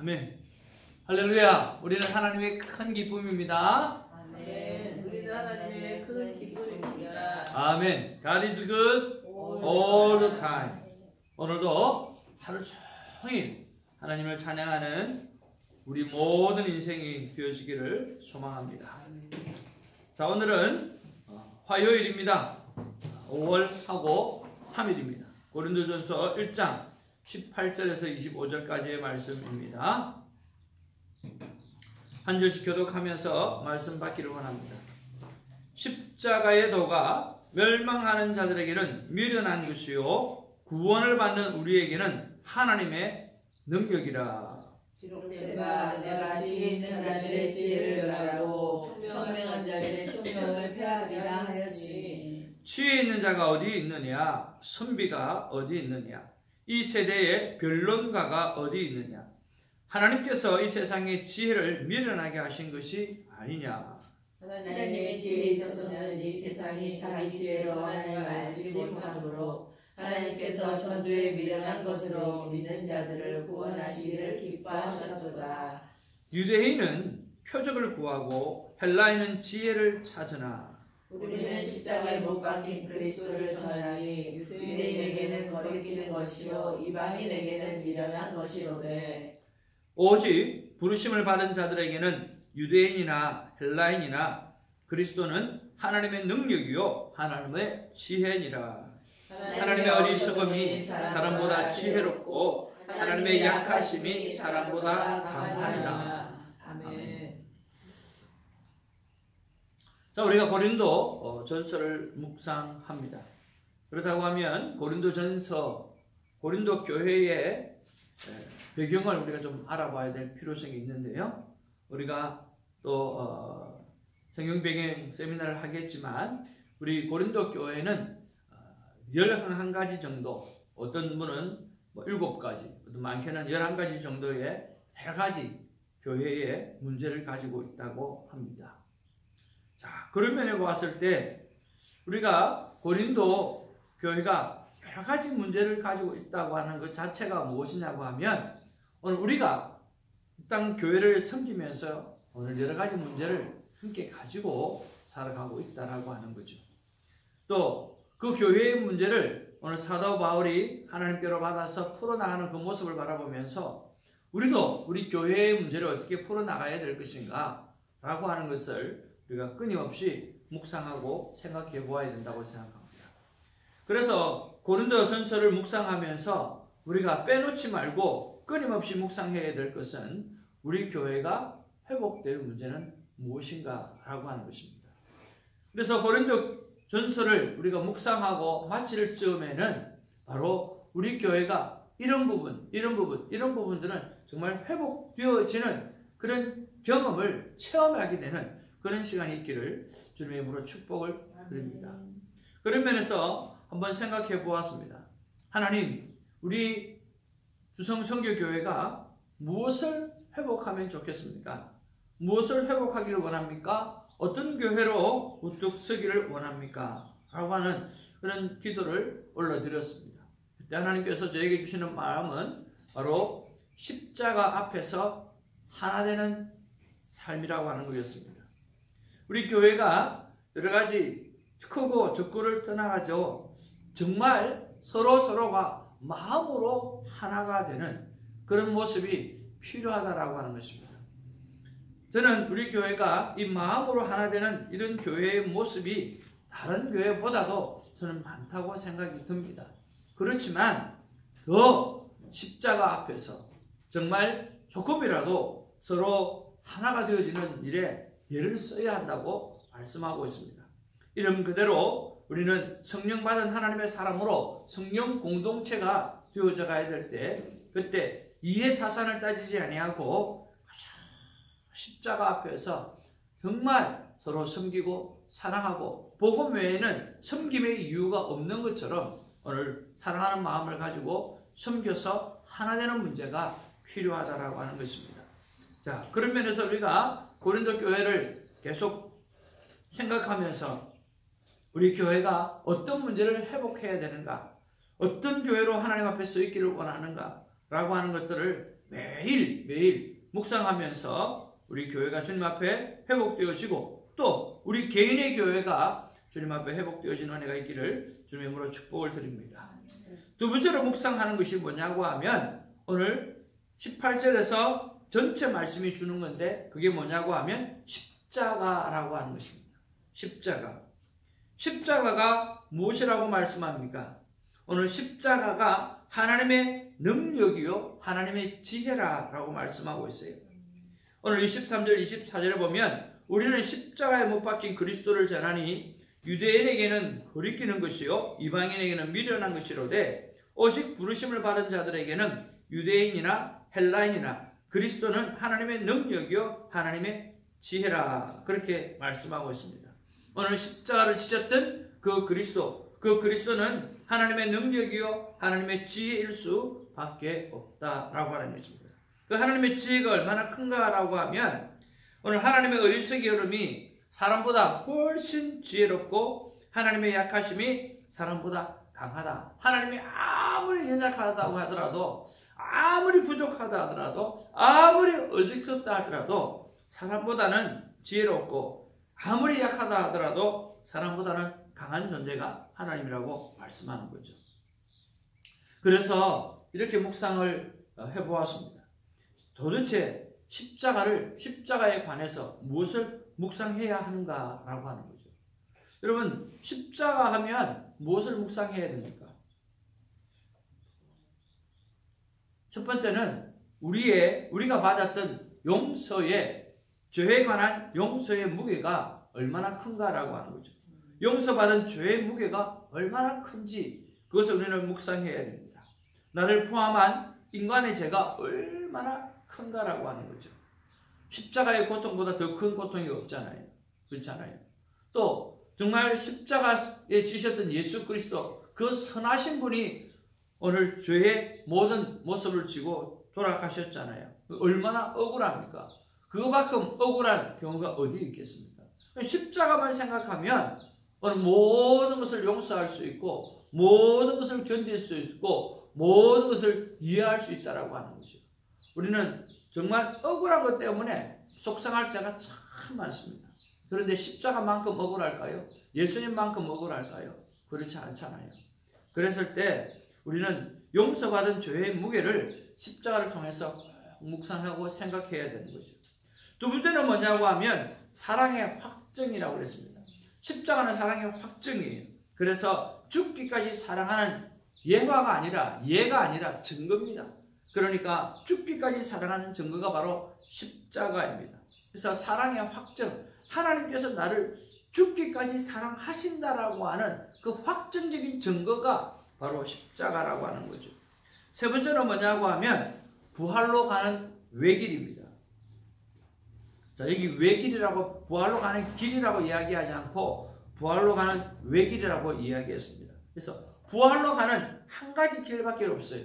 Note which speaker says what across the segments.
Speaker 1: 아멘. 할렐루야. 우리는 하나님의 큰 기쁨입니다.
Speaker 2: 아멘. 우리는 하나님의 큰 기쁨입니다.
Speaker 1: 아멘. God is good all the time. 오늘도 하루 종일 하나님을 찬양하는 우리 모든 인생이 되어지기를 소망합니다. 자, 오늘은 화요일입니다. 5월하고 3일입니다. 고린도전서 1장 18절에서 25절까지의 말씀입니다. 한 절씩 교독하면서 말씀 받기를 원합니다. 십자가의 도가 멸망하는 자들에게는 미련한 것이요 구원을 받는 우리에게는 하나님의 능력이라.
Speaker 2: 기록된 바 내가 지혜 있는 자들의 지혜를 멸하고 총명한 자들의 총명을 폐하리라 하였으니.
Speaker 1: 지혜 있는 자가 어디 있느냐? 선비가 어디 있느냐? 이 세대의 변론가가 어디 있느냐? 하나님께서 이 세상의 지혜를 미련하게 하신 것이 아니냐?
Speaker 2: 하나님의 지혜에 있어서는 이 세상이 자기 지혜로 하나님을 알지 못하므로 하나님께서 전도에 미련한 것으로 믿는 자들을 구원하시기를 기뻐하셨도다.
Speaker 1: 유대인은 표적을 구하고 헬라인은 지혜를 찾으나
Speaker 2: 우리는 십자가에 못 박힌 그리스도를 전하니 유대인에게는 거리끼는 것이요 이방인에게는 미련한 것이로되
Speaker 1: 오직 부르심을 받은 자들에게는 유대인이나 헬라인이나 그리스도는 하나님의 능력이요 하나님의 지혜니라. 하나님의 어리석음이 사람보다 지혜롭고 하나님의 약하심이 사람보다 강하니라.
Speaker 2: 아멘.
Speaker 1: 자, 우리가 고린도 전서를 묵상합니다. 그렇다고 하면 고린도 전서, 고린도 교회의 배경을 우리가 좀 알아봐야 될 필요성이 있는데요. 우리가 또 성경 배경 세미나를 하겠지만 우리 고린도 교회는 11가지 정도, 어떤 분은 7가지, 많게는 11가지 정도의 8가지 교회의 문제를 가지고 있다고 합니다. 자, 그런 면에 보았을 때 우리가 고린도 교회가 여러 가지 문제를 가지고 있다고 하는 것 자체가 무엇이냐고 하면 오늘 우리가 이 땅 교회를 섬기면서 오늘 여러 가지 문제를 함께 가지고 살아가고 있다라고 하는 거죠. 또 그 교회의 문제를 오늘 사도 바울이 하나님께로 받아서 풀어나가는 그 모습을 바라보면서 우리도 우리 교회의 문제를 어떻게 풀어나가야 될 것인가 라고 하는 것을 우리가 끊임없이 묵상하고 생각해 보아야 된다고 생각합니다. 그래서 고린도 전서를 묵상하면서 우리가 빼놓지 말고 끊임없이 묵상해야 될 것은 우리 교회가 회복될 문제는 무엇인가 라고 하는 것입니다. 그래서 고린도 전서를 우리가 묵상하고 마칠 즈음에는 바로 우리 교회가 이런 부분들은 정말 회복되어지는 그런 경험을 체험하게 되는 그런 시간이 있기를 주님의 이름으로 축복을 드립니다. 그런 면에서 한번 생각해 보았습니다. 하나님, 우리 주성선교교회가 무엇을 회복하면 좋겠습니까? 무엇을 회복하기를 원합니까? 어떤 교회로 우뚝 서기를 원합니까? 라고 하는 그런 기도를 올려드렸습니다. 그때 하나님께서 저에게 주시는 마음은 바로 십자가 앞에서 하나 되는 삶이라고 하는 것이었습니다. 우리 교회가 여러 가지 크고 적고를 떠나가지고 정말 서로가 마음으로 하나가 되는 그런 모습이 필요하다라고 하는 것입니다. 저는 우리 교회가 이 마음으로 하나 되는 이런 교회의 모습이 다른 교회보다도 저는 많다고 생각이 듭니다. 그렇지만 더 십자가 앞에서 정말 조금이라도 서로 하나가 되어지는 일에 예를 써야 한다고 말씀하고 있습니다. 이름 그대로 우리는 성령 받은 하나님의 사람으로 성령 공동체가 되어져 가야 될 때 그때 이해 타산을 따지지 아니하고 십자가 앞에서 정말 서로 섬기고 사랑하고 복음 외에는 섬김의 이유가 없는 것처럼 오늘 사랑하는 마음을 가지고 섬겨서 하나 되는 문제가 필요하다라고 하는 것입니다. 자, 그런 면에서 우리가 고린도 교회를 계속 생각하면서 우리 교회가 어떤 문제를 회복해야 되는가, 어떤 교회로 하나님 앞에 서 있기를 원하는가 라고 하는 것들을 매일 묵상하면서 우리 교회가 주님 앞에 회복되어지고 또 우리 개인의 교회가 주님 앞에 회복되어지는 은혜가 있기를 주님의 이름으로 축복을 드립니다. 두 번째로 묵상하는 것이 뭐냐고 하면 오늘 18절에서 전체 말씀이 주는 건데 그게 뭐냐고 하면 십자가라고 하는 것입니다. 십자가가 무엇이라고 말씀합니까? 오늘 십자가가 하나님의 능력이요 하나님의 지혜라고 말씀하고 있어요. 오늘 23절 24절에 보면 우리는 십자가에 못 박힌 그리스도를 전하니 유대인에게는 거리끼는 것이요 이방인에게는 미련한 것이로되 오직 부르심을 받은 자들에게는 유대인이나 헬라인이나 그리스도는 하나님의 능력이요 하나님의 지혜라 그렇게 말씀하고 있습니다. 오늘 십자가를 지셨던 그 그리스도는 하나님의 능력이요 하나님의 지혜일 수밖에 없다라고 하는 것입니다. 그 하나님의 지혜가 얼마나 큰가라고 하면 오늘 하나님의 어리석이 여름이 사람보다 훨씬 지혜롭고 하나님의 약하심이 사람보다 강하다. 하나님이 아무리 연약하다고 하더라도 아무리 부족하다 하더라도 아무리 어리석다 하더라도 사람보다는 지혜롭고 아무리 약하다 하더라도 사람보다는 강한 존재가 하나님이라고 말씀하는 거죠. 그래서 이렇게 묵상을 해보았습니다. 도대체 십자가에 관해서 무엇을 묵상해야 하는가라고 하는 거죠. 여러분 십자가 하면 무엇을 묵상해야 됩니까? 첫 번째는 우리가 받았던 용서의 죄에 관한 용서의 무게가 얼마나 큰가라고 하는 거죠. 용서받은 죄의 무게가 얼마나 큰지 그것을 우리는 묵상해야 됩니다. 나를 포함한 인간의 죄가 얼마나 큰가라고 하는 거죠. 십자가의 고통보다 더 큰 고통이 없잖아요. 그렇잖아요. 또 정말 십자가에 지셨던 예수 그리스도 그 선하신 분이 오늘 죄의 모든 모습을 지고 돌아가셨잖아요. 얼마나 억울합니까? 그거만큼 억울한 경우가 어디 있겠습니까? 십자가만 생각하면 오늘 모든 것을 용서할 수 있고 모든 것을 견딜 수 있고 모든 것을 이해할 수 있다라고 하는 거죠. 우리는 정말 억울한 것 때문에 속상할 때가 참 많습니다. 그런데 십자가만큼 억울할까요? 예수님만큼 억울할까요? 그렇지 않잖아요. 그랬을 때 우리는 용서받은 죄의 무게를 십자가를 통해서 묵상하고 생각해야 되는 거죠. 두 번째는 뭐냐고 하면 사랑의 확증이라고 그랬습니다. 십자가는 사랑의 확증이에요. 그래서 죽기까지 사랑하는 예가 아니라 증거입니다. 그러니까 죽기까지 사랑하는 증거가 바로 십자가입니다. 그래서 사랑의 확증, 하나님께서 나를 죽기까지 사랑하신다라고 하는 그 확정적인 증거가 바로 십자가라고 하는 거죠. 세 번째는 뭐냐고 하면 부활로 가는 외길입니다. 자, 여기 외길이라고 부활로 가는 길이라고 이야기하지 않고 부활로 가는 외길이라고 이야기했습니다. 그래서 부활로 가는 한 가지 길밖에 없어요.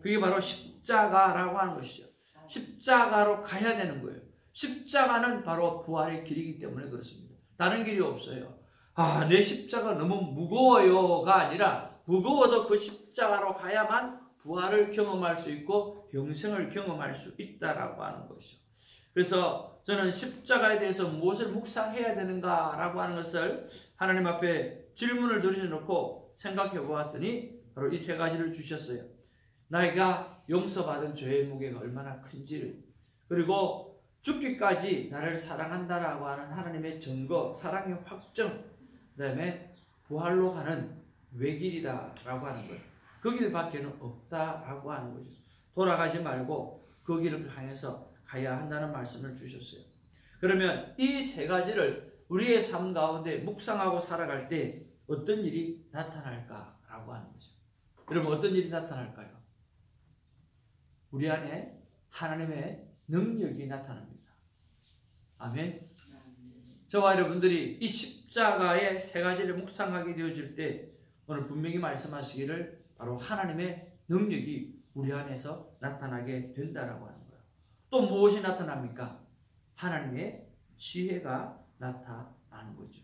Speaker 1: 그게 바로 십자가라고 하는 것이죠. 십자가로 가야 되는 거예요. 십자가는 바로 부활의 길이기 때문에 그렇습니다. 다른 길이 없어요. 내 십자가 너무 무거워요가 아니라 무거워도 그 십자가로 가야만 부활을 경험할 수 있고 영생을 경험할 수 있다라고 하는 것이죠. 그래서 저는 십자가에 대해서 무엇을 묵상해야 되는가라고 하는 것을 하나님 앞에 질문을 던져놓고 생각해 보았더니 바로 이 세 가지를 주셨어요. 나이가 용서받은 죄의 무게가 얼마나 큰지를, 그리고 죽기까지 나를 사랑한다라고 하는 하나님의 증거, 사랑의 확정, 그 다음에 부활로 가는 외길이다라고 하는 거예요. 그 길밖에는 없다라고 하는 거죠. 돌아가지 말고 그 길을 향해서 가야 한다는 말씀을 주셨어요. 그러면 이 세 가지를 우리의 삶 가운데 묵상하고 살아갈 때 어떤 일이 나타날까라고 하는 거죠. 여러분 어떤 일이 나타날까요? 우리 안에 하나님의 능력이 나타납니다. 아멘. 저와 여러분들이 이 십자가의 세 가지를 묵상하게 되어질 때 오늘 분명히 말씀하시기를 바로 하나님의 능력이 우리 안에서 나타나게 된다라고 하는 거예요. 또 무엇이 나타납니까? 하나님의 지혜가 나타나는 거죠.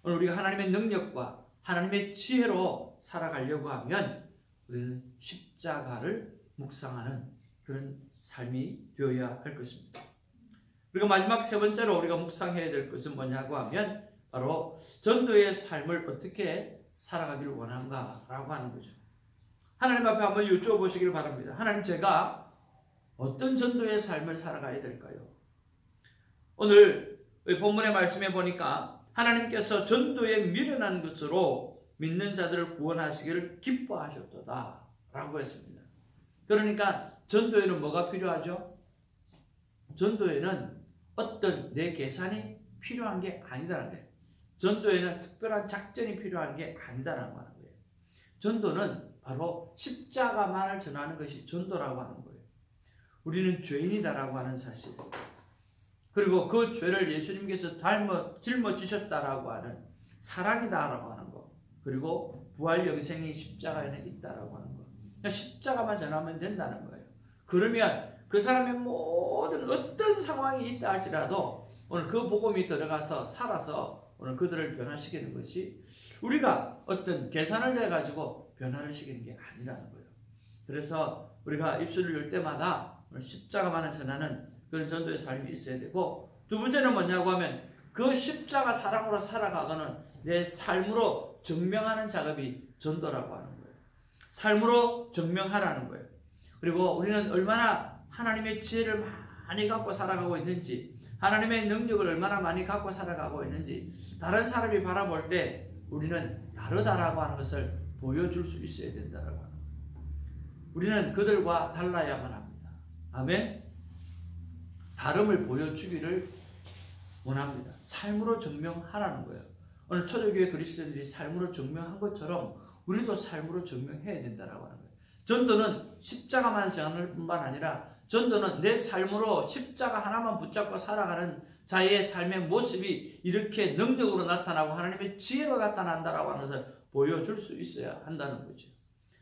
Speaker 1: 오늘 우리가 하나님의 능력과 하나님의 지혜로 살아가려고 하면 우리는 십자가를 묵상하는 그런 삶이 되어야 할 것입니다. 그리고 마지막 세 번째로 우리가 묵상해야 될 것은 뭐냐고 하면 바로 전도의 삶을 어떻게 살아가기를 원하는가라고 하는 거죠. 하나님 앞에 한번 여쭤보시길 바랍니다. 하나님, 제가 어떤 전도의 삶을 살아가야 될까요? 오늘 본문의 말씀에 보니까 하나님께서 전도에 미련한 것으로 믿는 자들을 구원하시기를 기뻐하셨도다 라고 했습니다. 그러니까 전도에는 뭐가 필요하죠? 전도에는 어떤 내 계산이 필요한 게 아니다라는 거예요. 전도에는 특별한 작전이 필요한 게 아니다라는 거예요. 전도는 바로 십자가만을 전하는 것이 전도라고 하는 거예요. 우리는 죄인이다라고 하는 사실, 그리고 그 죄를 예수님께서 짊어지셨다라고 하는 사랑이다라고 하는 것, 그리고 부활 영생이 십자가에는 있다라고 하는 것. 그냥 십자가만 전하면 된다는 거예요. 그러면 그 사람의 모든 어떤 상황이 있다 할지라도 오늘 그 복음이 들어가서 살아서 오늘 그들을 변화시키는 것이, 우리가 어떤 계산을 내가지고 변화를 시키는 게 아니라는 거예요. 그래서 우리가 입술을 열 때마다 십자가만을 전하는 그런 전도의 삶이 있어야 되고, 두 번째는 뭐냐고 하면 그 십자가 사랑으로 살아가고는 내 삶으로 증명하는 작업이 전도라고 하는 거예요. 삶으로 증명하라는 거예요. 그리고 우리는 얼마나 하나님의 지혜를 많이 갖고 살아가고 있는지, 하나님의 능력을 얼마나 많이 갖고 살아가고 있는지 다른 사람이 바라볼 때 우리는 다르다라고 하는 것을 보여줄 수 있어야 된다라고 하는 거예요. 우리는 그들과 달라야만 합니다. 아멘. 다름을 보여주기를 원합니다. 삶으로 증명하라는 거예요. 오늘 초대교회 그리스도인들이 삶으로 증명한 것처럼 우리도 삶으로 증명해야 된다라고 하는 거예요. 전도는 십자가만 전할 뿐만 아니라 전도는 내 삶으로 십자가 하나만 붙잡고 살아가는 자의 삶의 모습이 이렇게 능력으로 나타나고 하나님의 지혜로 나타난다라고 하는 것을 보여줄 수 있어야 한다는 거죠.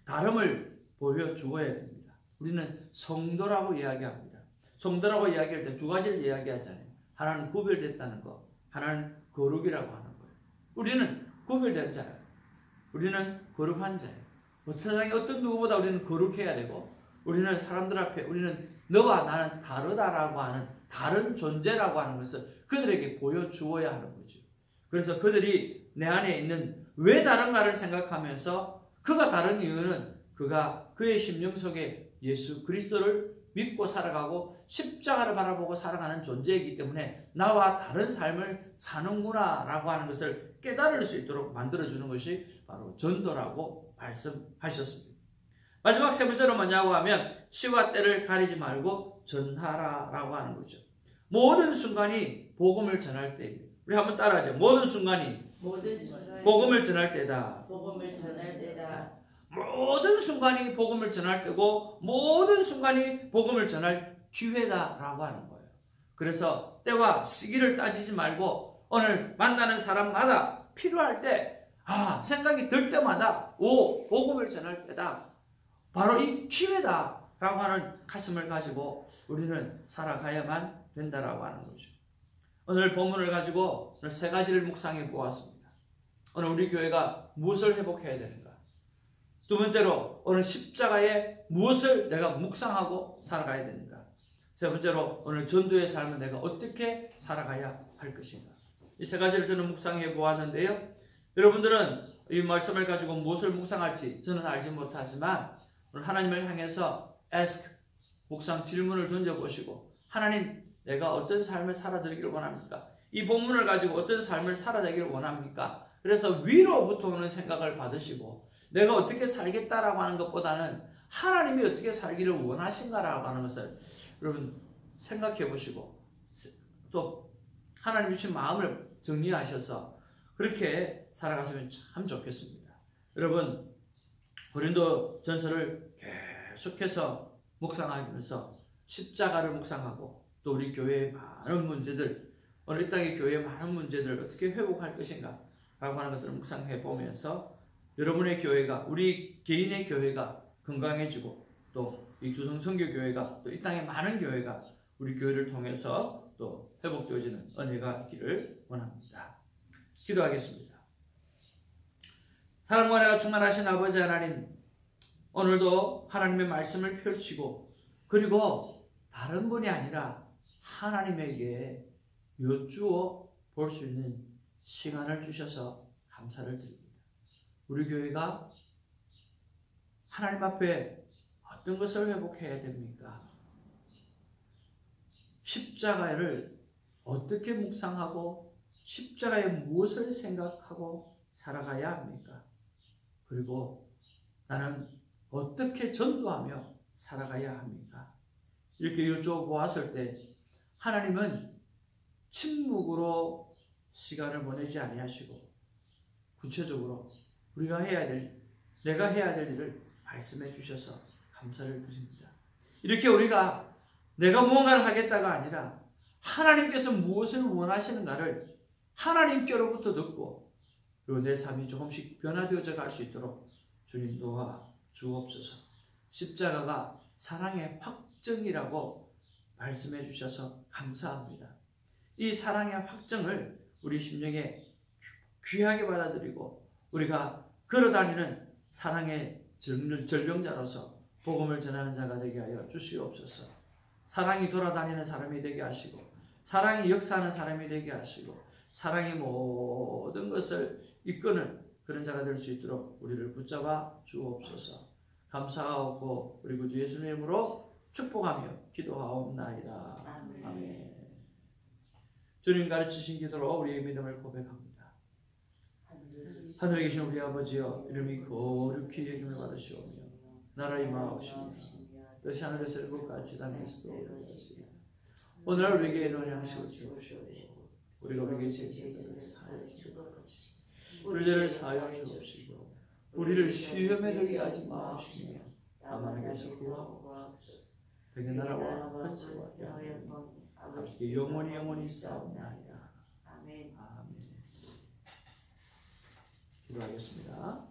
Speaker 1: 다름을 보여주어야 됩니다. 우리는 성도라고 이야기합니다. 성도라고 이야기할 때 두 가지를 이야기하잖아요. 하나는 구별됐다는 것, 하나는 거룩이라고 하는 거예요. 우리는 구별된 자예요. 우리는 거룩한 자예요. 세상에 어떤 누구보다 우리는 거룩해야 되고, 우리는 사람들 앞에 우리는 너와 나는 다르다라고 하는 다른 존재라고 하는 것을 그들에게 보여주어야 하는 거죠. 그래서 그들이 내 안에 있는 왜 다른가를 생각하면서, 그가 다른 이유는 그가 그의 심령 속에 예수 그리스도를 믿고 살아가고 십자가를 바라보고 살아가는 존재이기 때문에 나와 다른 삶을 사는구나 라고 하는 것을 깨달을 수 있도록 만들어주는 것이 바로 전도라고 말씀하셨습니다. 마지막 세 번째로 뭐냐고 하면 시와 때를 가리지 말고 전하라 라고 하는 거죠. 모든 순간이 복음을 전할 때입니다. 우리 한번 따라하죠. 모든 순간이 복음을 전할 때다.
Speaker 2: 복음을 전할 때다.
Speaker 1: 모든 순간이 복음을 전할 때고 모든 순간이 복음을 전할 기회다라고 하는 거예요. 그래서 때와 시기를 따지지 말고 오늘 만나는 사람마다 필요할 때 생각이 들 때마다 복음을 전할 때다. 바로 이 기회다라고 하는 가슴을 가지고 우리는 살아가야만 된다라고 하는 거죠. 오늘 본문을 가지고 오늘 세 가지를 묵상해 보았습니다. 오늘 우리 교회가 무엇을 회복해야 되는가? 두 번째로 오늘 십자가에 무엇을 내가 묵상하고 살아가야 되는가? 세 번째로 오늘 전도의 삶은 내가 어떻게 살아가야 할 것인가? 이 세 가지를 저는 묵상해 보았는데요. 여러분들은 이 말씀을 가지고 무엇을 묵상할지 저는 알지 못하지만 오늘 하나님을 향해서 ask, 묵상 질문을 던져보시고, 하나님, 내가 어떤 삶을 살아드리기를 원합니까? 이 본문을 가지고 어떤 삶을 살아가기를 원합니까? 그래서 위로부터 오는 생각을 받으시고, 내가 어떻게 살겠다라고 하는 것보다는 하나님이 어떻게 살기를 원하신가라고 하는 것을 여러분 생각해 보시고, 또 하나님 주신 마음을 정리하셔서 그렇게 살아가시면 참 좋겠습니다. 여러분, 고린도 전서를 계속해서 묵상하면서 십자가를 묵상하고, 또 우리 교회의 많은 문제들, 오늘 이 땅의 교회의 많은 문제들을 어떻게 회복할 것인가 라고 하는 것들을 묵상해 보면서 여러분의 교회가, 우리 개인의 교회가 건강해지고, 또 이 주성선교교회가, 또 이 땅의 많은 교회가 우리 교회를 통해서 또 회복되어지는 은혜가 있기를 원합니다. 기도하겠습니다. 사랑과 은혜가 충만하신 아버지 하나님, 오늘도 하나님의 말씀을 펼치고 그리고 다른 분이 아니라 하나님에게 여쭈어 볼 수 있는 시간을 주셔서 감사를 드립니다. 우리 교회가 하나님 앞에 어떤 것을 회복해야 됩니까? 십자가를 어떻게 묵상하고 십자가에 무엇을 생각하고 살아가야 합니까? 그리고 나는 어떻게 전도하며 살아가야 합니까? 이렇게 여쭤보았을 때 하나님은 침묵으로 시간을 보내지 아니하시고 구체적으로 우리가 해야 될, 내가 해야 될 일을 말씀해 주셔서 감사를 드립니다. 이렇게 우리가 내가 무언가를 하겠다가 아니라 하나님께서 무엇을 원하시는가를 하나님께로부터 듣고 그리고 내 삶이 조금씩 변화되어져 갈 수 있도록 주님 도와 주옵소서. 십자가가 사랑의 확정이라고 말씀해 주셔서 감사합니다. 이 사랑의 확정을 우리 심령에 귀하게 받아들이고 우리가 걸어다니는 사랑의 전령자로서 복음을 전하는 자가 되게 하여 주시옵소서. 사랑이 돌아다니는 사람이 되게 하시고 사랑이 역사하는 사람이 되게 하시고 사랑이 모든 것을 이끄는 그런 자가 될 수 있도록 우리를 붙잡아 주옵소서. 감사하고 우리 구주 예수님의 이름으로 축복하며 기도하옵나이다. 아멘. 주님 가르치신 기도로 우리의 믿음을 고백합니다. 하늘에 계신 우리 아버지여, 이름이 거룩히 여김을 받으시오며 나라 임하옵시며 뜻이 하늘에서 이루어진 것 같이 땅에서도 이루어지이다. 오늘 우리에게 이런 양식을 주옵시고 우리가 우리에게 죄를 사하여 주옵소서. 우리 죄를 사하여 주옵시고 우리를 시험에 들게 하지 마옵시며 다만 에게서 구하옵소서. 되게 나라와 권세와 영광이 아버지께 영원히 싸움나이다. 아멘. 기도하겠습니다.